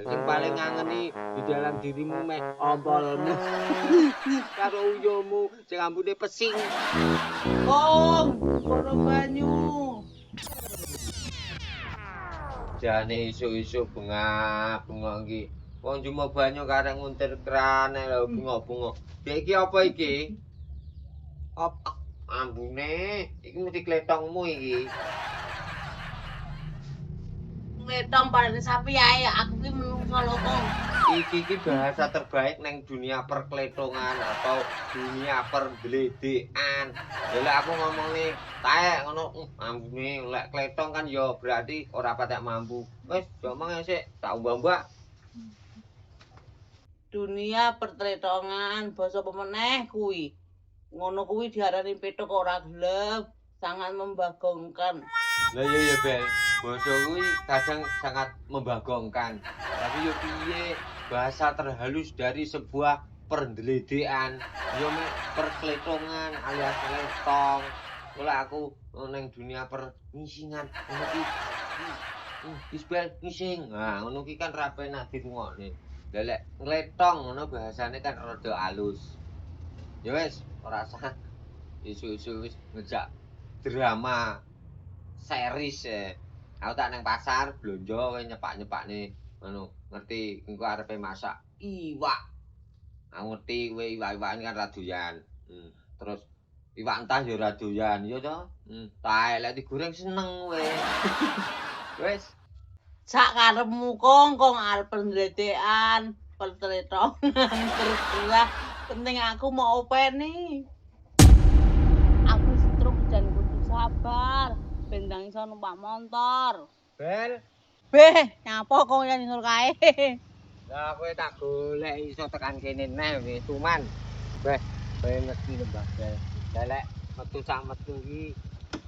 sing paling ngangeni di dalam dirimu meh ompolmu karo uyomu sing ambune pesing. Kong, kono banyu. Jane isu-isu bunga-bunga iki. Wong cuma banyu karek nguntir krane lho bunga-bunga. Dek iki apa iki? Apa ambune? Iki mesti kletongmu iki. Ngetong padane sapi ae, aku ki menungso lho, Kong. Iki bahasa terbaik neng dunia perkletongan atau dunia perdeledekan. Lha aku ngomongnya taek ngono ambune lek kletong kan ya berarti ora patek mampu. Wis ngomong sik tak mbak-mbak. Dunia pertretongan, basa pemeneh kuwi. Ngono kuwi diarani petuk ora gelem, sangat membagongkan. Lah iya Bel, basa kuwi kadang sangat membagongkan. Tapi yo piye bahasa terhalus dari sebuah perdeledekan. Yo mek perkletongan alias letong. Ola aku neng dunia perngisingan ngono ki. Wis Bel ngising. Nah, ngono ki kan ra penak dirungokne. Lah lek ngletong ngono bahasane kan rada alus. Ya wis, ora usah isu-isu wis ngejak drama series aku tak nang pasar blonjo kowe nyepak-nyepakne ngono ngerti engko arepe masak iwak aku ngerti kowe iwak-iwakan kan ra doyan terus iwak entah ya ra doyan ya to tae lek digoreng seneng kowe wis Sak karepmu Kong arep pendledekan, pertretongan, terserah. Penting aku mau openi. Aku stroke dan kudu sabar. Bendang iso numpak motor. Bel Beh, nyapa kok yen ngur kae. lah kowe tak golek iso tekan kene neh wis cuman weh kowe mesti lembah Bel lek metu sak metu iki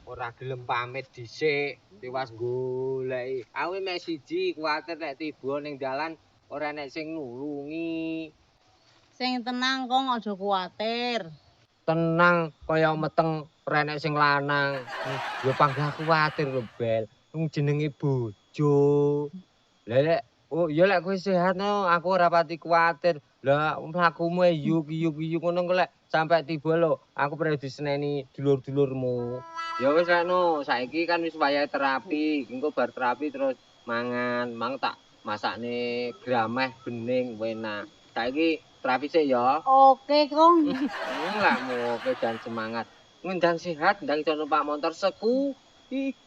ora gelem pamit dhisik tiwas goleki aku mek siji kuwatir nek tiba ning dalan ora nek sing nulungi Sing tenang Kong aja kuwatir. tenang kaya meteng ora nek sing lanang ya panggah kuwatir lho Bel wong jenenge bojo lek oh ya lek kowe sehat no aku ora pati kuwatir lah mlakumu yuk ngono lek sampai tiba lho aku perlu diseneni dulur-dulurmu ya wis no saiki kan wis wayahe terapi engko bar terapi terus mangan mang tak masakne grameh bening enak saiki terapi sik ya Oke Kong. lah oke dan semangat ngundang sehat ndang iso numpak motor seku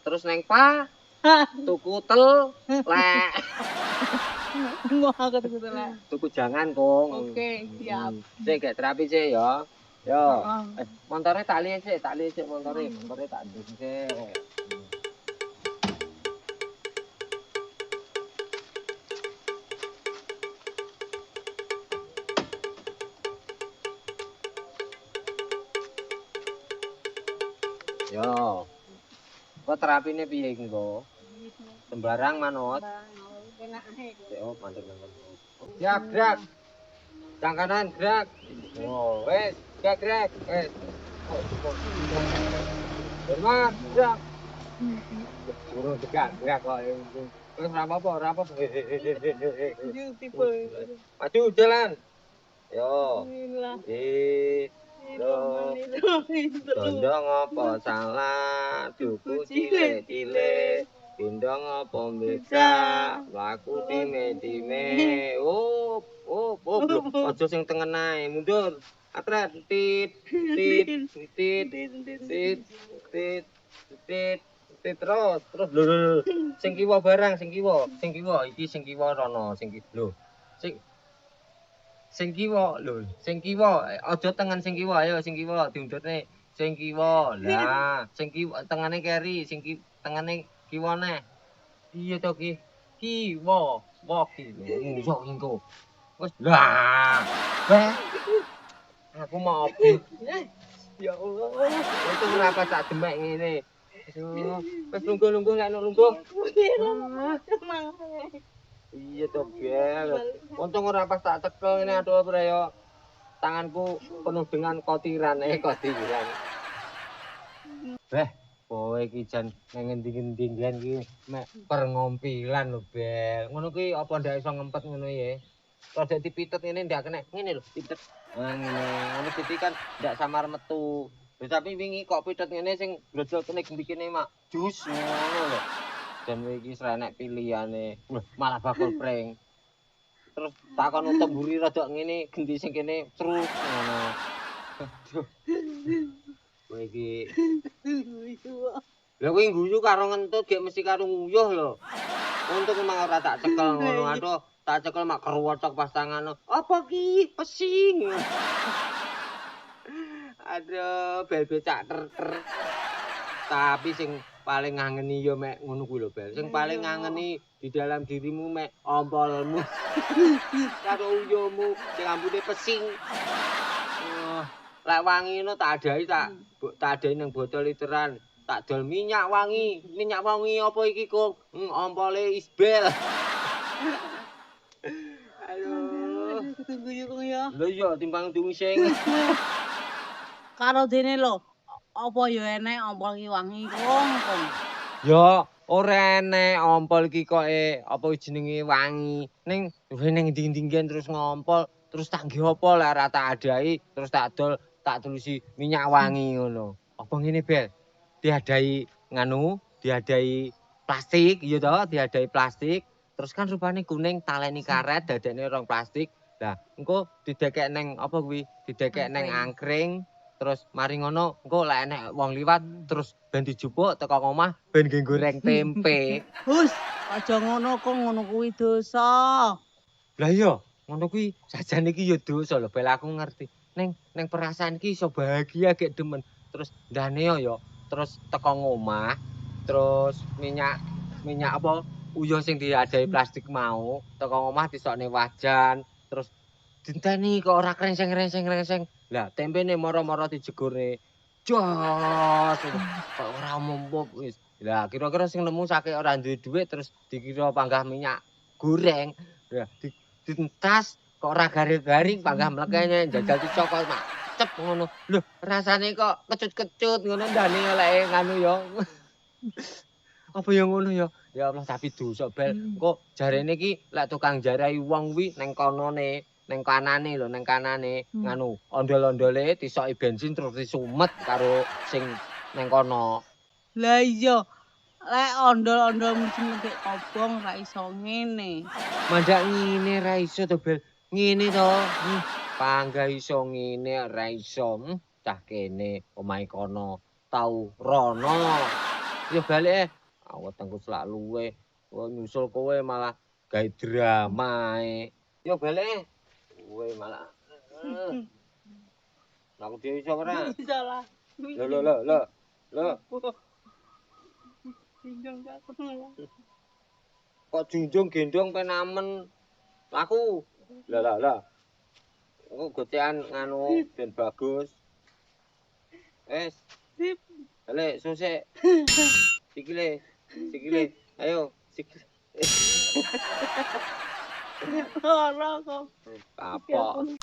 terus neng pa tuku tel lek Mau aku tuku lah. tuku jangan kong Oke, siap. sik gek terapi sik ya yo Heeh. montore tak lihat sik montore tak ndus sik yo kok terapine piye iki kok sembarang manut oh mantep ya gerak yang kanan gerak oh wes gerak wes Bermak, gerak suruh gerak kok terus ora apa maju jalan yo Dondong apa salah, tuku cile-cile, pindong apa beda, laku time-time. Belum. Ojo sing tengen ae, mundur. Atret, tit, terus. Lho. Sing kiwa barang, sing kiwa. Iki sing kiwa rono, sing lho. Sing kiwa aja tengen sing kiwa ayo sing kiwa diundurne sing kiwa lah sing kiwa tengene keri sing tengene kiwane iya to ki kiwa ki yo engko wis lah aku mau opi ya Allah itu kenapa tak demek ngene wis lungguh lek lungguh iya to Bel untung ora pas tak cekel ngene aduh yo tanganku penuh dengan kotiran. Kowe iki jan nang endi-endi iki mek perngompilan lho, Bel. Ngono kuwi apa ndak iso ngempet ngono ya? Rada dipitet ngene ndak kena. Ngene lho, dipitet. Nah, ngene. Ngono dadi kan ndak samar metu. Lho tapi wingi kok pitet ngene sing glodol kene gembikine mak jus ngono lho. Dan kowe iki srenek pilihane. Wah, malah bakul prank. Terus takon utuh mburi rada ngene, gendi sing kene terus ngono. Aduh, kowe iki lha kuwi guyu karo ngentut gek mesti karo nguyuh lho. Untung emang ora tak cekel ngono. Aduh, tak cekel mak keruwetok pas tangan. Apa ki? Pesing. Aduh, bel becak ter. Tapi sing paling ngangeni yo mek ngono kuwi lho, Bel. Sing paling ngangeni di dalam dirimu mek ompolmu. Karo uyuhmu sing ambune pesing. Lek wangi ngono tak adai nang botol literan. Tak dol minyak wangi. Minyak wangi apa iki, Kung? Ompole isbel. Aduh. Guyu kok ya. Lho iya timbang diwising. Karo dene lho. Apa ya enek ompol wangi Kung? Ya ora enek ompol iki kok apa jenenge wangi. Ning endi-endi terus ngompol terus tak nggih apa lek ora tak adai terus tak dol tak tulisi minyak wangi ngono. Apa ngene, Bel? Diadai diadai plastik, iya toh, diadai plastik. Terus kan rupane kuning taleni karet dadane rong plastik. Lah, engko didekek neng apa kuwi? Didekek neng angkring. Terus mari ngono, engko lek enek wong liwat terus ben dijupuk teko omah ben nggih goreng tempe. Hus, aja ngono Kung, ngono kuwi dosa. Lah iya, ngono kuwi sajane iki ya dosa lho, Bel aku ngerti. Neng perasaan iki iso bahagia gek demen. Terus ndane ya terus teko ngomah, terus minyak apa uyuh sing diadai plastik mau, teko ngomah disokne wajan, terus dinteni kok ora krengseng. Lah tempene moro-moro dijegurne. Jos, kok ora mumpuk wis. Lah kira-kira sing nemu saking ora duwe dhuwit terus dikira panggah minyak goreng. Lah dientas kok ora garing-garing panggah mlekene jajal dicokol mak cep ngono. Lho rasane kok kecut-kecut ngono ndane lek nganu ya. Apa ya ngono ya? Ya Allah tapi dosa Bel. Kok jarene iki lek tukang jarai wong kuwi neng konone, neng kanane lho, neng kanane nganu ondol-ondole disoki bensin terus disumet karo sing neng kono. Lah iya, lek ondol-ondol mesti nek obong ra iso ngene. Mandak ngene ra iso to Bel. Ngene to. Panggah iso ngene ra iso. Cah kene omahe kono tau rono. Ya balik awetengku selak luwe. Kok nyusul kowe malah gawe drama Yo balik. Kowe malah. Aku dhewe iso ora? Iso lah. Lho. Kok junjung gendong penamen. Laku. Lah. Aku gocean nganu ben bagus. Wes. Sip. Balik sosek. Sikile. Ayo, sikile. Ora kok. Kapok.